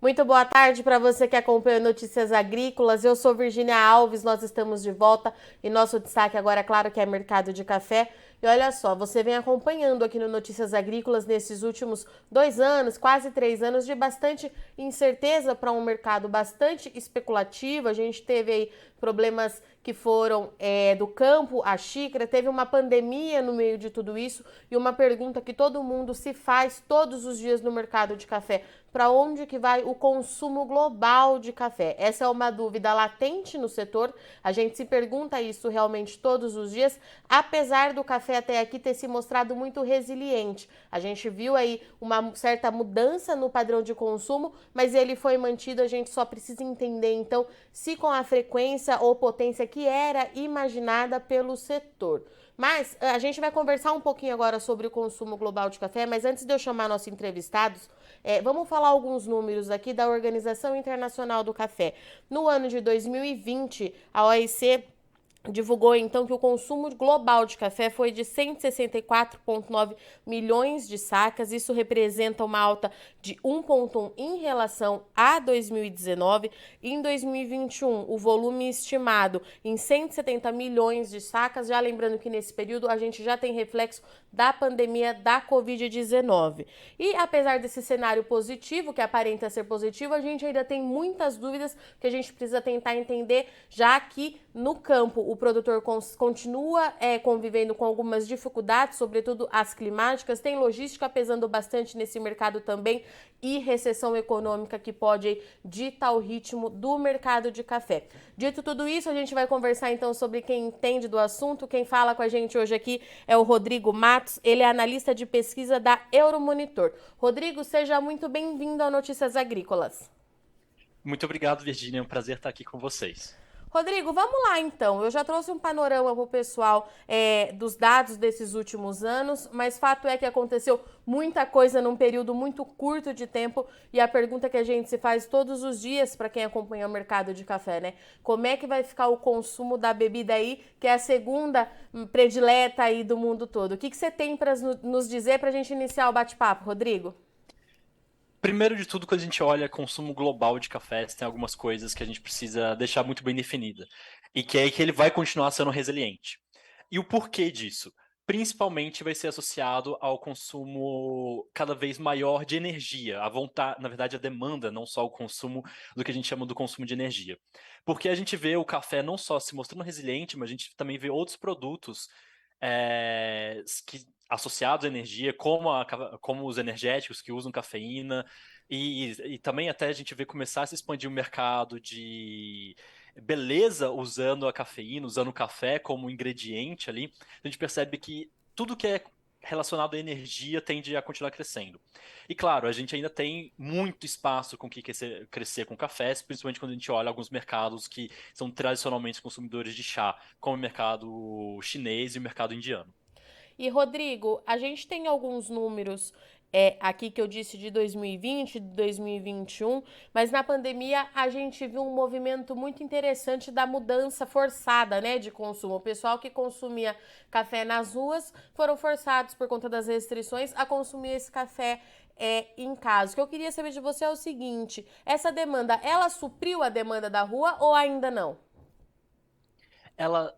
Muito boa tarde para você que acompanha Notícias Agrícolas. Eu sou Virgínia Alves, nós estamos de volta e nosso destaque agora, é claro, que é mercado de café. E olha só, você vem acompanhando aqui no Notícias Agrícolas nesses últimos 2 anos, quase 3 anos, de bastante incerteza para um mercado bastante especulativo. A gente teve aí problemas que foram do campo à xícara, teve uma pandemia no meio de tudo isso e uma pergunta que todo mundo se faz todos os dias no mercado de café: para onde que vai o consumo global de café? Essa é uma dúvida latente no setor. A gente se pergunta isso realmente todos os dias, apesar do café até aqui ter se mostrado muito resiliente. A gente viu aí uma certa mudança no padrão de consumo, mas ele foi mantido. A gente só precisa entender então se com a frequência ou potência que era imaginada pelo setor. Mas a gente vai conversar um pouquinho agora sobre o consumo global de café, mas antes de eu chamar nossos entrevistados, vamos falar alguns números aqui da Organização Internacional do Café. No ano de 2020, a OIC divulgou então que o consumo global de café foi de 164,9 milhões de sacas. Isso representa uma alta de 1,1 em relação a 2019. Em 2021, o volume estimado em 170 milhões de sacas. Já lembrando que nesse período a gente já tem reflexo da pandemia da Covid-19. E apesar desse cenário positivo, que aparenta ser positivo, a gente ainda tem muitas dúvidas que a gente precisa tentar entender, já que no campo o produtor continua convivendo com algumas dificuldades, sobretudo as climáticas, tem logística pesando bastante nesse mercado também e recessão econômica que pode ditar o ritmo do mercado de café. Dito tudo isso, a gente vai conversar então sobre quem entende do assunto. Quem fala com a gente hoje aqui é o Rodrigo Matos, ele é analista de pesquisa da Euromonitor. Rodrigo, seja muito bem-vindo ao Notícias Agrícolas. Muito obrigado, Virginia. É um prazer estar aqui com vocês. Rodrigo, vamos lá então. Eu já trouxe um panorama para o pessoal dos dados desses últimos anos, mas fato é que aconteceu muita coisa num período muito curto de tempo e a pergunta que a gente se faz todos os dias para quem acompanha o mercado de café, né? Como é que vai ficar o consumo da bebida aí, que é a segunda predileta aí do mundo todo? O que você tem para nos dizer para a gente iniciar o bate-papo, Rodrigo? Primeiro de tudo, quando a gente olha consumo global de cafés, tem algumas coisas que a gente precisa deixar muito bem definida. E que é que ele vai continuar sendo resiliente. E o porquê disso? Principalmente vai ser associado ao consumo cada vez maior de energia, a vontade, na verdade, a demanda, não só o consumo do que a gente chama do consumo de energia. Porque a gente vê o café não só se mostrando resiliente, mas a gente também vê outros produtos que associados à energia, como os energéticos que usam cafeína, e também até a gente vê começar a se expandir o mercado de beleza usando a cafeína, usando o café como ingrediente ali. A gente percebe que tudo que é relacionado à energia tende a continuar crescendo. E claro, a gente ainda tem muito espaço com que crescer com cafés, principalmente quando a gente olha alguns mercados que são tradicionalmente consumidores de chá, como o mercado chinês e o mercado indiano. E, Rodrigo, a gente tem alguns números aqui que eu disse de 2020, de 2021, mas na pandemia a gente viu um movimento muito interessante da mudança forçada, né, de consumo. O pessoal que consumia café nas ruas foram forçados por conta das restrições a consumir esse café em casa. O que eu queria saber de você é o seguinte: essa demanda, ela supriu a demanda da rua ou ainda não? Ela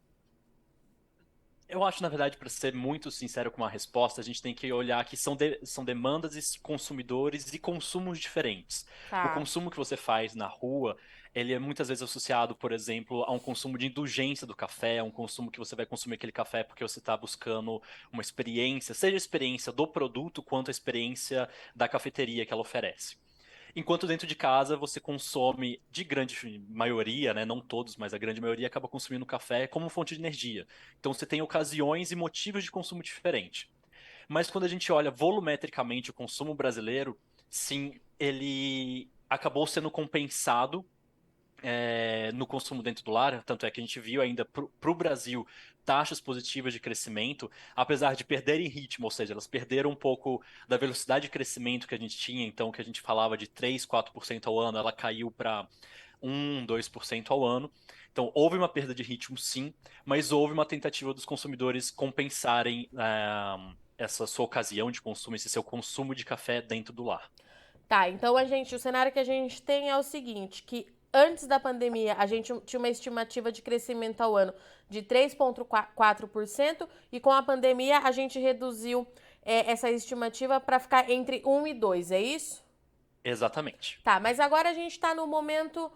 Eu acho, na verdade, para ser muito sincero com a resposta, a gente tem que olhar que são demandas e consumidores e consumos diferentes. O Tá. consumo que você faz na rua, ele é muitas vezes associado, por exemplo, a um consumo de indulgência do café, a um consumo que você vai consumir aquele café porque você está buscando uma experiência, seja a experiência do produto quanto a experiência da cafeteria que ela oferece. Enquanto dentro de casa você consome, de grande maioria, né, não todos, mas a grande maioria acaba consumindo café como fonte de energia. Então você tem ocasiões e motivos de consumo diferente. Mas quando a gente olha volumetricamente o consumo brasileiro, sim, ele acabou sendo compensado no consumo dentro do lar, tanto é que a gente viu ainda para o Brasil taxas positivas de crescimento, apesar de perderem ritmo, ou seja, elas perderam um pouco da velocidade de crescimento que a gente tinha, então que a gente falava de 3, 4% ao ano, ela caiu para 1, 2% ao ano. Então houve uma perda de ritmo, sim, mas houve uma tentativa dos consumidores compensarem essa sua ocasião de consumo, esse seu consumo de café dentro do lar. Tá, então o cenário que a gente tem é o seguinte, que antes da pandemia a gente tinha uma estimativa de crescimento ao ano de 3,4% e com a pandemia a gente reduziu essa estimativa para ficar entre 1 e 2, é isso? Exatamente. Tá, mas agora a gente está no momento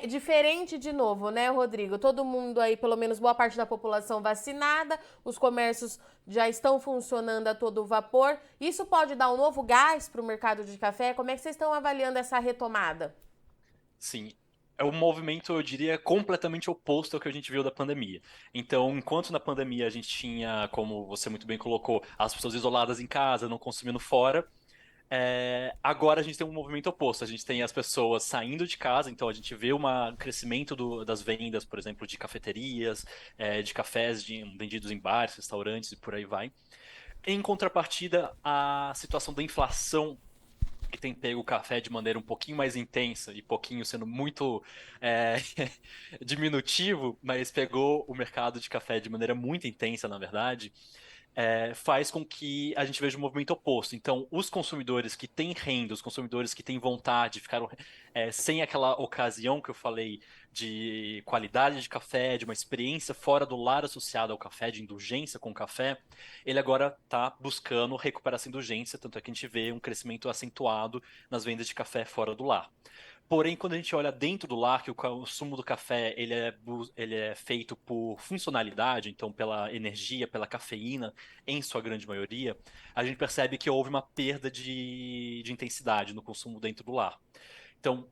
diferente de novo, né, Rodrigo? Todo mundo aí, pelo menos boa parte da população vacinada, os comércios já estão funcionando a todo vapor. Isso pode dar um novo gás para o mercado de café? Como é que vocês estão avaliando essa retomada? Sim. É um movimento, eu diria, completamente oposto ao que a gente viu da pandemia. Então, enquanto na pandemia a gente tinha, como você muito bem colocou, as pessoas isoladas em casa, não consumindo fora, agora a gente tem um movimento oposto. A gente tem as pessoas saindo de casa, então a gente vê um crescimento das vendas, por exemplo, de cafeterias, de cafés vendidos em bares, restaurantes e por aí vai. Em contrapartida, a situação da inflação que tem pego o café de maneira um pouquinho mais intensa, e pouquinho sendo muito é, diminutivo, mas pegou o mercado de café de maneira muito intensa, na verdade, faz com que a gente veja um movimento oposto. Então, os consumidores que têm renda, os consumidores que têm vontade, ficaram sem aquela ocasião que eu falei de qualidade de café, de uma experiência fora do lar associada ao café, de indulgência com o café, ele agora está buscando recuperar essa indulgência, tanto é que a gente vê um crescimento acentuado nas vendas de café fora do lar. Porém, quando a gente olha dentro do lar, que o consumo do café ele é feito por funcionalidade, então pela energia, pela cafeína, em sua grande maioria, a gente percebe que houve uma perda de intensidade no consumo dentro do lar. Então,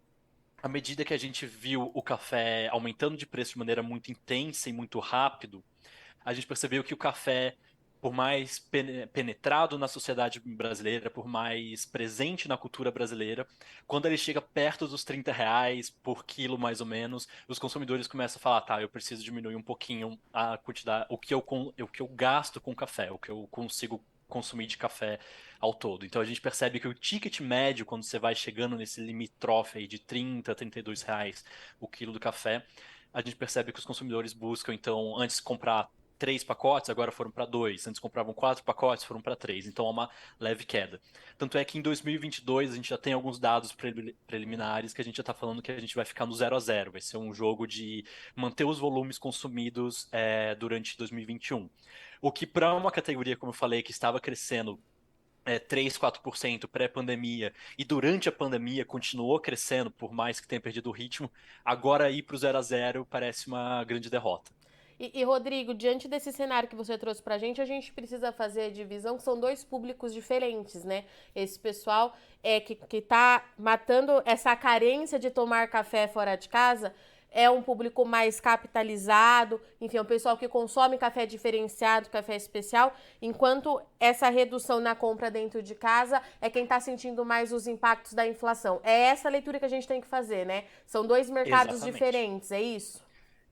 à medida que a gente viu o café aumentando de preço de maneira muito intensa e muito rápido, a gente percebeu que o café, por mais penetrado na sociedade brasileira, por mais presente na cultura brasileira, quando ele chega perto dos R$ 30 por quilo, mais ou menos, os consumidores começam a falar, tá, eu preciso diminuir um pouquinho a quantidade, o que eu gasto com café, o que eu consigo consumir de café ao todo. Então a gente percebe que o ticket médio, quando você vai chegando nesse limítrofe aí de R$ 30, R$ 32 o quilo do café, a gente percebe que os consumidores buscam, então, antes de comprar 3 pacotes, agora foram para dois. Antes compravam 4 pacotes, foram para três. Então há uma leve queda. Tanto é que em 2022 a gente já tem alguns dados preliminares que a gente já está falando que a gente vai ficar no 0 a 0. Vai ser um jogo de manter os volumes consumidos durante 2021. O que para uma categoria, como eu falei, que estava crescendo 3, 4% pré-pandemia e durante a pandemia continuou crescendo, por mais que tenha perdido o ritmo, agora ir para o 0 a 0 parece uma grande derrota. Rodrigo, diante desse cenário que você trouxe pra gente, a gente precisa fazer a divisão, que são dois públicos diferentes, né? Esse pessoal que tá matando essa carência de tomar café fora de casa é um público mais capitalizado, enfim, é um pessoal que consome café diferenciado, café especial, enquanto essa redução na compra dentro de casa é quem está sentindo mais os impactos da inflação. É essa leitura que a gente tem que fazer, né? São dois mercados Exatamente. diferentes, é isso?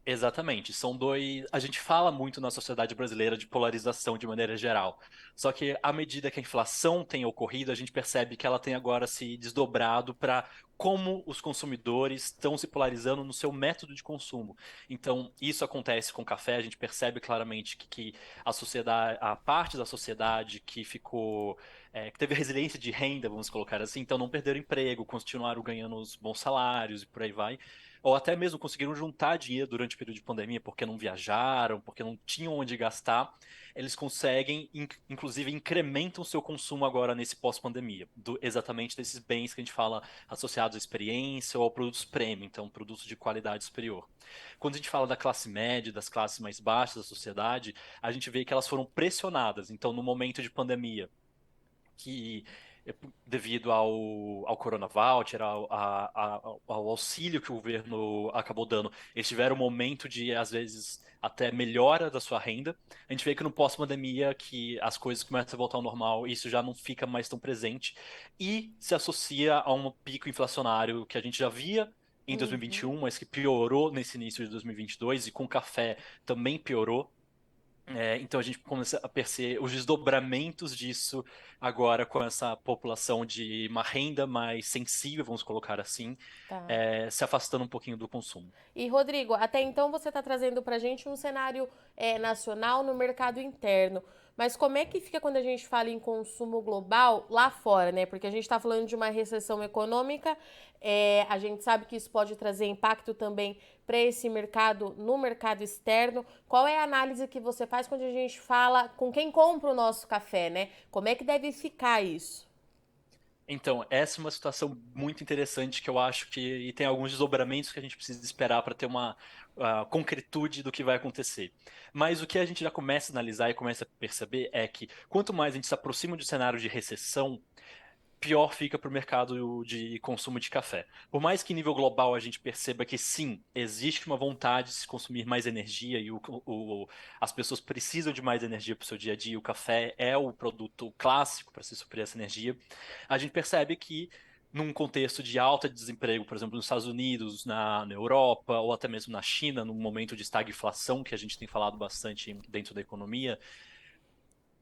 Exatamente, são dois. A gente fala muito na sociedade brasileira de polarização de maneira geral. Só que à medida que a inflação tem ocorrido, a gente percebe que ela tem agora se desdobrado para como os consumidores estão se polarizando no seu método de consumo. Então, isso acontece com o café, a gente percebe claramente que a sociedade, a parte da sociedade que ficou, que teve resiliência de renda, vamos colocar assim, então não perderam emprego, continuaram ganhando os bons salários e por aí vai ou até mesmo conseguiram juntar dinheiro durante o período de pandemia porque não viajaram, porque não tinham onde gastar, eles conseguem, inclusive, incrementam o seu consumo agora nesse pós-pandemia, exatamente desses bens que a gente fala associados à experiência ou a produtos premium, então produtos de qualidade superior. Quando a gente fala da classe média, das classes mais baixas da sociedade, a gente vê que elas foram pressionadas. Então, no momento de pandemia, que devido ao Corona Voucher, ao auxílio que o governo acabou dando, eles tiveram um momento de, às vezes, até melhora da sua renda. A gente vê que no pós-pandemia que as coisas começam a voltar ao normal, isso já não fica mais tão presente e se associa a um pico inflacionário que a gente já via em Uhum. 2021, mas que piorou nesse início de 2022 e com o café também piorou. Então a gente começa a perceber os desdobramentos disso agora com essa população de uma renda mais sensível, vamos colocar assim, Tá. se afastando um pouquinho do consumo. E, Rodrigo, até então você está trazendo para a gente um cenário nacional no mercado interno. Mas como é que fica quando a gente fala em consumo global lá fora, né? Porque a gente está falando de uma recessão econômica, a gente sabe que isso pode trazer impacto também para esse mercado, no mercado externo. Qual é a análise que você faz quando a gente fala com quem compra o nosso café, né? Como é que deve ficar isso? Então, essa é uma situação muito interessante que eu acho que e tem alguns desdobramentos que a gente precisa esperar para ter uma concretude do que vai acontecer. Mas o que a gente já começa a analisar e começa a perceber é que quanto mais a gente se aproxima de um cenário de recessão, pior fica para o mercado de consumo de café. Por mais que em nível global a gente perceba que sim, existe uma vontade de se consumir mais energia e as pessoas precisam de mais energia para o seu dia a dia, o café é o produto clássico para se suprir essa energia, a gente percebe que num contexto de alta de desemprego, por exemplo, nos Estados Unidos, na Europa ou até mesmo na China, num momento de estagflação que a gente tem falado bastante dentro da economia,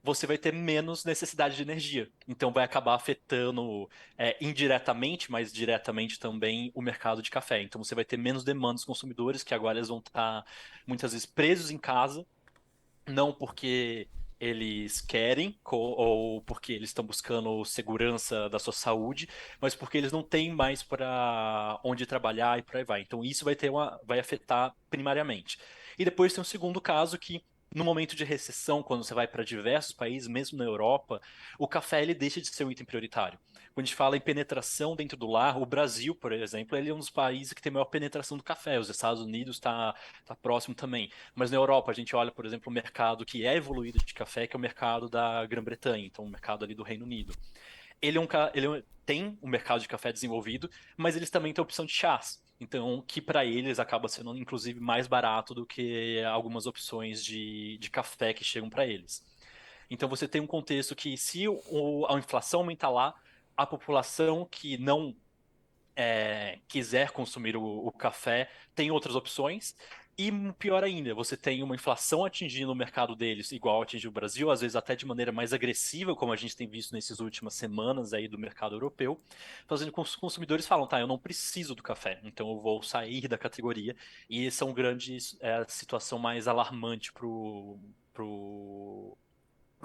você vai ter menos necessidade de energia. Então vai acabar afetando indiretamente, mas diretamente também o mercado de café. Então você vai ter menos demanda dos consumidores, que agora eles vão estar muitas vezes presos em casa, não porque eles querem ou porque eles estão buscando segurança da sua saúde, mas porque eles não têm mais para onde trabalhar e por aí vai. Então isso vai afetar primariamente. E depois tem um segundo caso que no momento de recessão, quando você vai para diversos países, mesmo na Europa, o café ele deixa de ser um item prioritário. Quando a gente fala em penetração dentro do lar, o Brasil, por exemplo, ele é um dos países que tem maior penetração do café. Os Estados Unidos tá próximo também. Mas na Europa, a gente olha, por exemplo, o mercado que é evoluído de café, que é o mercado da Grã-Bretanha, então o mercado ali do Reino Unido. Tem um mercado de café desenvolvido, mas eles também têm a opção de chás. Então, que para eles acaba sendo, inclusive, mais barato do que algumas opções de café que chegam para eles. Então, você tem um contexto que, se a inflação aumentar lá, a população que não quiser consumir o café, tem outras opções. E pior ainda, você tem uma inflação atingindo o mercado deles, igual atingiu o Brasil, às vezes até de maneira mais agressiva, como a gente tem visto nessas últimas semanas aí do mercado europeu, fazendo com que os consumidores falam, tá, eu não preciso do café, então eu vou sair da categoria. E essa é uma grande situação mais alarmante pro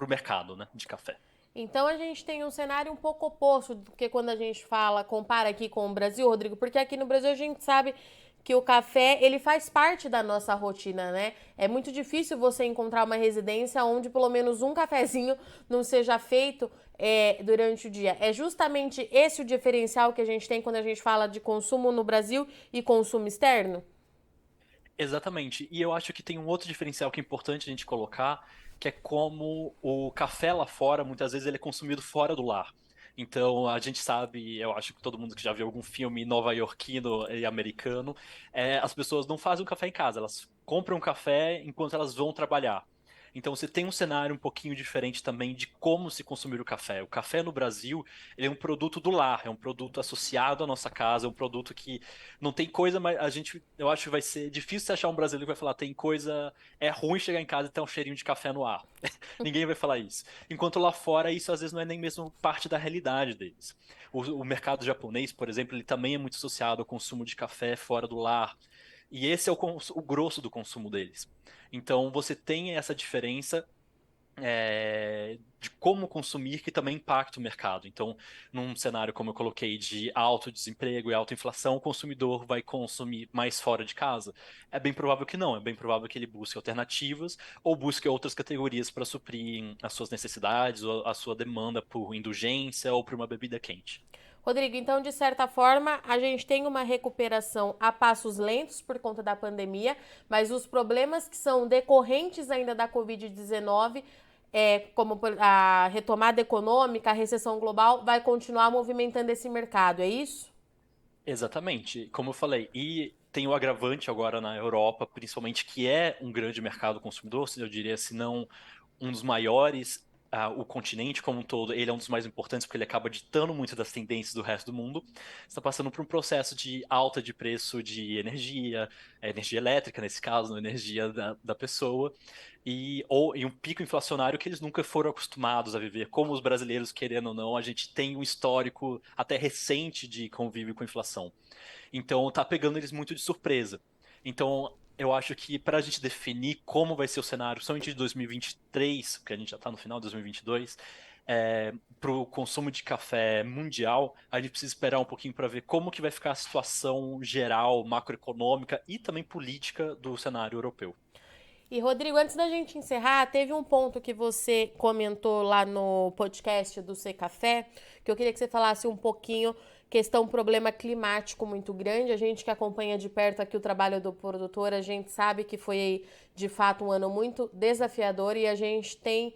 mercado, né, de café. Então a gente tem um cenário um pouco oposto do que quando a gente fala, compara aqui com o Brasil, Rodrigo, porque aqui no Brasil a gente sabe que o café, ele faz parte da nossa rotina, né? É muito difícil você encontrar uma residência onde pelo menos um cafezinho não seja feito durante o dia. É justamente esse o diferencial que a gente tem quando a gente fala de consumo no Brasil e consumo externo? Exatamente. E eu acho que tem um outro diferencial que é importante a gente colocar, que é como o café lá fora, muitas vezes ele é consumido fora do lar. Então, a gente sabe, eu acho que todo mundo que já viu algum filme nova-iorquino e americano, as pessoas não fazem o café em casa, elas compram café enquanto elas vão trabalhar. Então, você tem um cenário um pouquinho diferente também de como se consumir o café. O café no Brasil, ele é um produto do lar, é um produto associado à nossa casa, é um produto que não tem coisa, mas eu acho que vai ser difícil você achar um brasileiro que vai falar, tem coisa, é ruim chegar em casa e ter um cheirinho de café no ar. Ninguém vai falar isso. Enquanto lá fora, isso às vezes não é nem mesmo parte da realidade deles. O mercado japonês, por exemplo, ele também é muito associado ao consumo de café fora do lar. E esse é o grosso do consumo deles. Então você tem essa diferença de como consumir que também impacta o mercado. Então, num cenário como eu coloquei de alto desemprego e alta inflação, o consumidor vai consumir mais fora de casa? É bem provável que não, é bem provável que ele busque alternativas ou busque outras categorias para suprir as suas necessidades ou a sua demanda por indulgência ou por uma bebida quente. Rodrigo, então, de certa forma, a gente tem uma recuperação a passos lentos por conta da pandemia, mas os problemas que são decorrentes ainda da Covid-19, como a retomada econômica, a recessão global, vai continuar movimentando esse mercado, é isso? Exatamente, como eu falei, e tem o agravante agora na Europa, principalmente, que é um grande mercado consumidor, eu diria, se não um dos maiores, o continente como um todo, ele é um dos mais importantes porque ele acaba ditando muito das tendências do resto do mundo. Está passando por um processo de alta de preço de energia, energia elétrica nesse caso, não energia da pessoa, e um pico inflacionário que eles nunca foram acostumados a viver. Como os brasileiros, querendo ou não, a gente tem um histórico até recente de convívio com inflação. Então tá pegando eles muito de surpresa. Então Eu acho que para a gente definir como vai ser o cenário, somente de 2023, porque a gente já está no final de 2022, para o consumo de café mundial, a gente precisa esperar um pouquinho para ver como que vai ficar a situação geral, macroeconômica e também política do cenário europeu. E, Rodrigo, antes da gente encerrar, teve um ponto que você comentou lá no podcast do C Café, que eu queria que você falasse um pouquinho, questão problema climático muito grande. A gente que acompanha de perto aqui o trabalho do produtor, a gente sabe que foi, de fato, um ano muito desafiador e a gente tem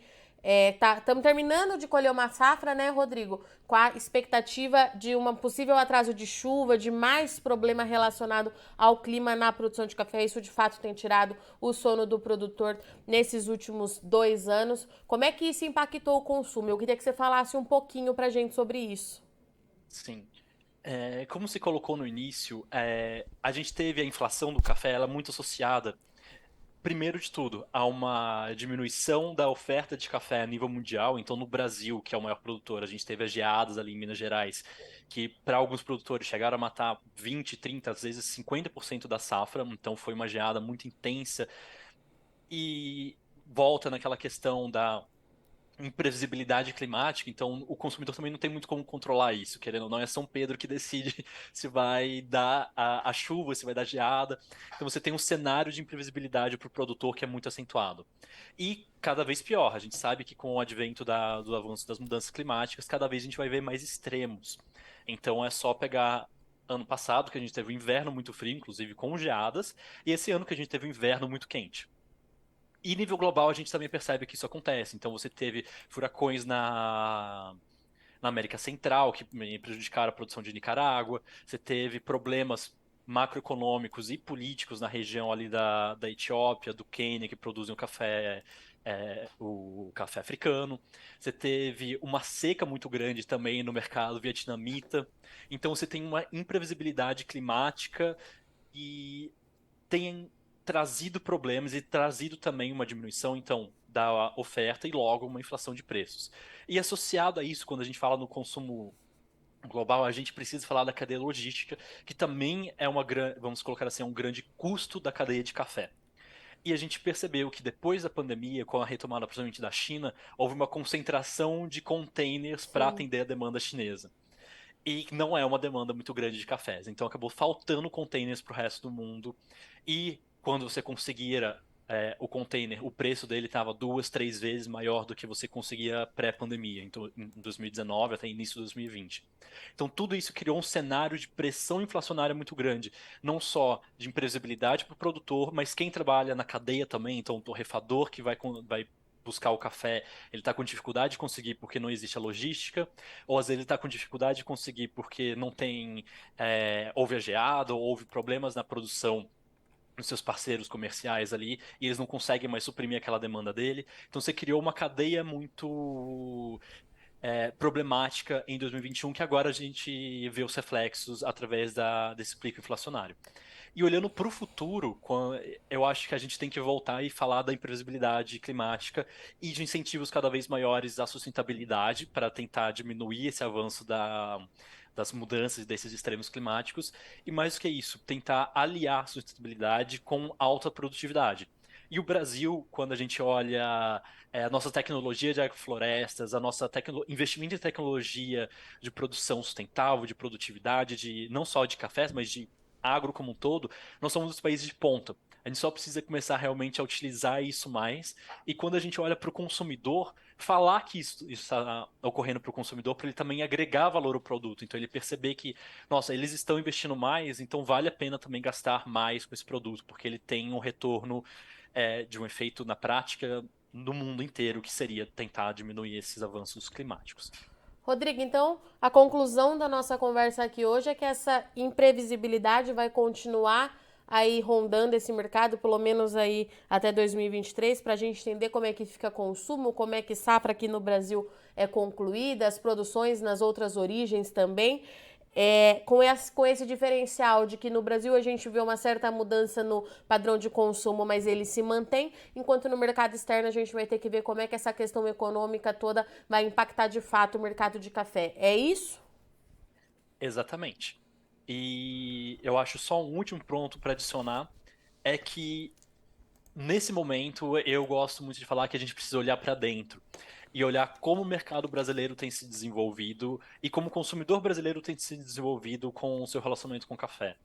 estamos terminando de colher uma safra, né, Rodrigo? Com a expectativa de um possível atraso de chuva, de mais problema relacionado ao clima na produção de café. Isso, de fato, tem tirado o sono do produtor nesses últimos 2 anos. Como é que isso impactou o consumo? Eu queria que você falasse um pouquinho pra gente sobre isso. Sim. Como se colocou no início, a gente teve a inflação do café, ela é muito associada, primeiro de tudo, a uma diminuição da oferta de café a nível mundial. Então, no Brasil, que é o maior produtor, a gente teve as geadas ali em Minas Gerais, que para alguns produtores chegaram a matar 20, 30, às vezes 50% da safra. Então, foi uma geada muito intensa e volta naquela questão da imprevisibilidade climática, então o consumidor também não tem muito como controlar isso, querendo ou não, é São Pedro que decide se vai dar a chuva, se vai dar geada. Então você tem um cenário de imprevisibilidade para o produtor que é muito acentuado. E cada vez pior, a gente sabe que com o advento do avanço das mudanças climáticas, cada vez a gente vai ver mais extremos. Então é só pegar ano passado, que a gente teve um inverno muito frio, inclusive com geadas, e esse ano que a gente teve um inverno muito quente. E nível global a gente também percebe que isso acontece. Então você teve furacões na América Central que prejudicaram a produção de Nicarágua, você teve problemas macroeconômicos e políticos na região ali da Etiópia, do Quênia, que produzem o café africano. Você teve uma seca muito grande também no mercado vietnamita. Então você tem uma imprevisibilidade climática e tem trazido problemas e trazido também uma diminuição, então, da oferta e logo uma inflação de preços. E associado a isso, quando a gente fala no consumo global, a gente precisa falar da cadeia logística, que também é vamos colocar assim, um grande custo da cadeia de café. E a gente percebeu que depois da pandemia, com a retomada principalmente da China, houve uma concentração de containers para Sim. atender a demanda chinesa. E não é uma demanda muito grande de cafés. Então acabou faltando containers para o resto do mundo. E quando você conseguia o container, o preço dele estava 2, 3 vezes maior do que você conseguia pré-pandemia, então, em 2019 até início de 2020. Então tudo isso criou um cenário de pressão inflacionária muito grande, não só de imprevisibilidade para o produtor, mas quem trabalha na cadeia também, então o torrefador que vai buscar o café, ele está com dificuldade de conseguir porque não existe a logística, ou às vezes ele está com dificuldade de conseguir porque não tem, houve a geada, ou houve problemas na produção dos seus parceiros comerciais ali, e eles não conseguem mais suprimir aquela demanda dele. Então você criou uma cadeia muito problemática em 2021, que agora a gente vê os reflexos através desse pico inflacionário. E olhando para o futuro, eu acho que a gente tem que voltar e falar da imprevisibilidade climática e de incentivos cada vez maiores à sustentabilidade para tentar diminuir esse avanço das mudanças desses extremos climáticos. E mais do que isso, tentar aliar a sustentabilidade com alta produtividade. E o Brasil, quando a gente olha a nossa tecnologia de agroflorestas, a nossa investimento em tecnologia de produção sustentável, de produtividade, não só de cafés, mas de agro como um todo, nós somos os países de ponta. A gente só precisa começar realmente a utilizar isso mais. E quando a gente olha para o consumidor, falar que isso está ocorrendo para o consumidor, para ele também agregar valor ao produto. Então, ele perceber que, nossa, eles estão investindo mais, então vale a pena também gastar mais com esse produto, porque ele tem um retorno de um efeito na prática no mundo inteiro, que seria tentar diminuir esses avanços climáticos. Rodrigo, então a conclusão da nossa conversa aqui hoje é que essa imprevisibilidade vai continuar aí rondando esse mercado, pelo menos aí até 2023, para a gente entender como é que fica consumo, como é que safra aqui no Brasil é concluída, as produções nas outras origens também. Com esse diferencial de que no Brasil a gente vê uma certa mudança no padrão de consumo, mas ele se mantém, enquanto no mercado externo a gente vai ter que ver como é que essa questão econômica toda vai impactar de fato o mercado de café. É isso? Exatamente. E eu acho só um último ponto para adicionar é que, nesse momento, eu gosto muito de falar que a gente precisa olhar para dentro e olhar como o mercado brasileiro tem se desenvolvido e como o consumidor brasileiro tem se desenvolvido com o seu relacionamento com o café.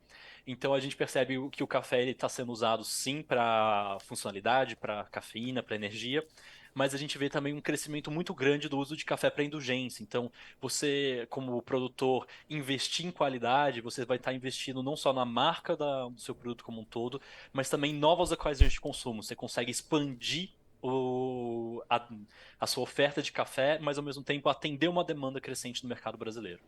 Então a gente percebe que o café está sendo usado sim para funcionalidade, para cafeína, para energia, mas a gente vê também um crescimento muito grande do uso de café para indulgência. Então, você, como produtor, investir em qualidade, você vai estar investindo não só na marca do seu produto como um todo, mas também em novas ocasiões de consumo. Você consegue expandir a sua oferta de café, mas ao mesmo tempo atender uma demanda crescente no mercado brasileiro.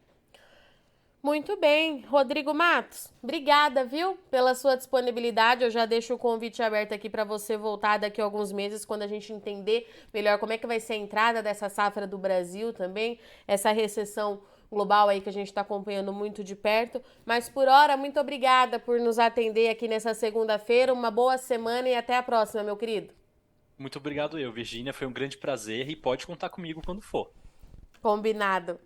Muito bem, Rodrigo Matos, obrigada, viu, pela sua disponibilidade. Eu já deixo o convite aberto aqui para você voltar daqui a alguns meses, quando a gente entender melhor como é que vai ser a entrada dessa safra do Brasil também, essa recessão global aí que a gente está acompanhando muito de perto. Mas por hora, muito obrigada por nos atender aqui nessa segunda-feira. Uma boa semana e até a próxima, meu querido. Muito obrigado Virgínia, foi um grande prazer e pode contar comigo quando for. Combinado.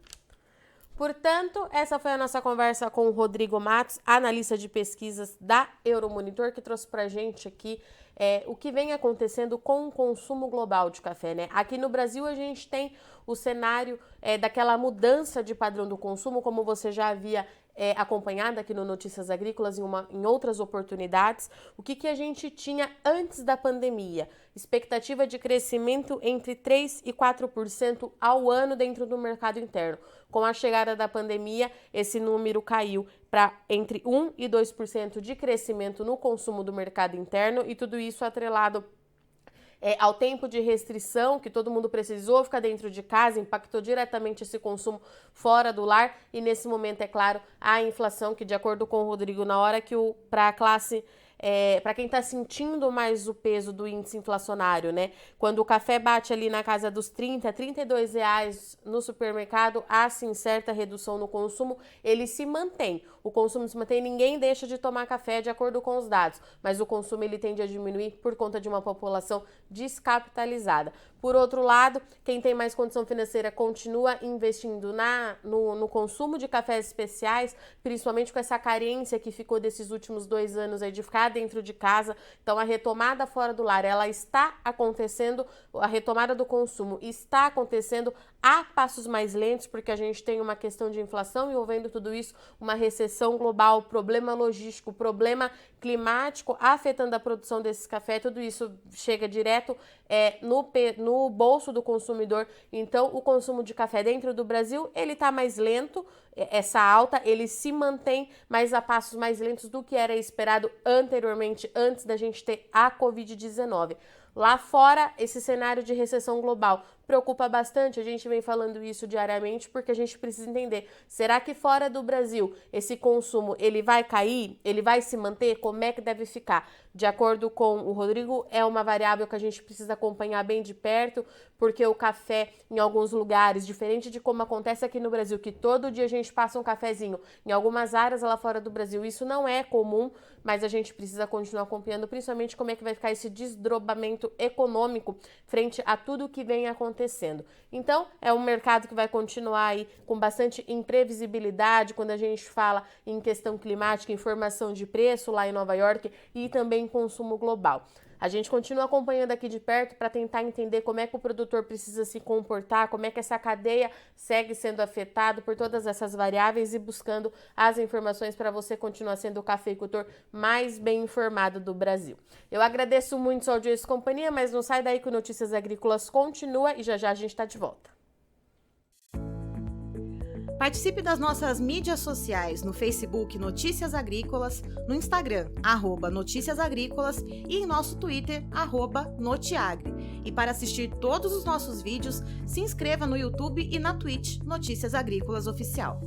Portanto, essa foi a nossa conversa com o Rodrigo Matos, analista de pesquisas da Euromonitor, que trouxe pra gente aqui o que vem acontecendo com o consumo global de café, né? Aqui no Brasil a gente tem o cenário daquela mudança de padrão do consumo, como você já havia acompanhado aqui no Notícias Agrícolas em outras oportunidades. O que a gente tinha antes da pandemia? Expectativa de crescimento entre 3% e 4% ao ano dentro do mercado interno. Com a chegada da pandemia, esse número caiu para entre 1% e 2% de crescimento no consumo do mercado interno, e tudo isso atrelado ao tempo de restrição que todo mundo precisou ficar dentro de casa, impactou diretamente esse consumo fora do lar, e nesse momento, é claro, a inflação, que de acordo com o Rodrigo, na hora que para a classe para quem está sentindo mais o peso do índice inflacionário, né? Quando o café bate ali na casa dos R$30, R$32 no supermercado, há sim certa redução no consumo, ele se mantém. O consumo se mantém, ninguém deixa de tomar café de acordo com os dados, mas o consumo ele tende a diminuir por conta de uma população descapitalizada. Por outro lado, quem tem mais condição financeira continua investindo no consumo de cafés especiais, principalmente com essa carência que ficou desses últimos 2 anos aí de ficar dentro de casa. Então a retomada fora do lar, ela está acontecendo, a retomada do consumo está acontecendo a passos mais lentos, porque a gente tem uma questão de inflação envolvendo tudo isso, uma recessão global, problema logístico, problema climático afetando a produção desses cafés, tudo isso chega direto no bolso do consumidor. Então o consumo de café dentro do Brasil, ele está mais lento, essa alta, ele se mantém, mas a passos mais lentos do que era esperado anteriormente, antes da gente ter a Covid-19. Lá fora, esse cenário de recessão global preocupa bastante, a gente vem falando isso diariamente, porque a gente precisa entender, será que fora do Brasil esse consumo ele vai cair, ele vai se manter, como é que deve ficar? De acordo com o Rodrigo, é uma variável que a gente precisa acompanhar bem de perto, porque o café em alguns lugares, diferente de como acontece aqui no Brasil, que todo dia a gente passa um cafezinho, em algumas áreas lá fora do Brasil isso não é comum, mas a gente precisa continuar acompanhando, principalmente como é que vai ficar esse desdobramento econômico frente a tudo que vem acontecendo. Então, é um mercado que vai continuar aí com bastante imprevisibilidade quando a gente fala em questão climática, informação de preço lá em Nova York e também consumo global. A gente continua acompanhando aqui de perto para tentar entender como é que o produtor precisa se comportar, como é que essa cadeia segue sendo afetada por todas essas variáveis e buscando as informações para você continuar sendo o cafeicultor mais bem informado do Brasil. Eu agradeço muito sua audiência e companhia, mas não sai daí que o Notícias Agrícolas continua e já já a gente está de volta. Participe das nossas mídias sociais no Facebook Notícias Agrícolas, no Instagram @Notícias Agrícolas e em nosso Twitter @Notiagre. E para assistir todos os nossos vídeos, se inscreva no YouTube e na Twitch Notícias Agrícolas Oficial.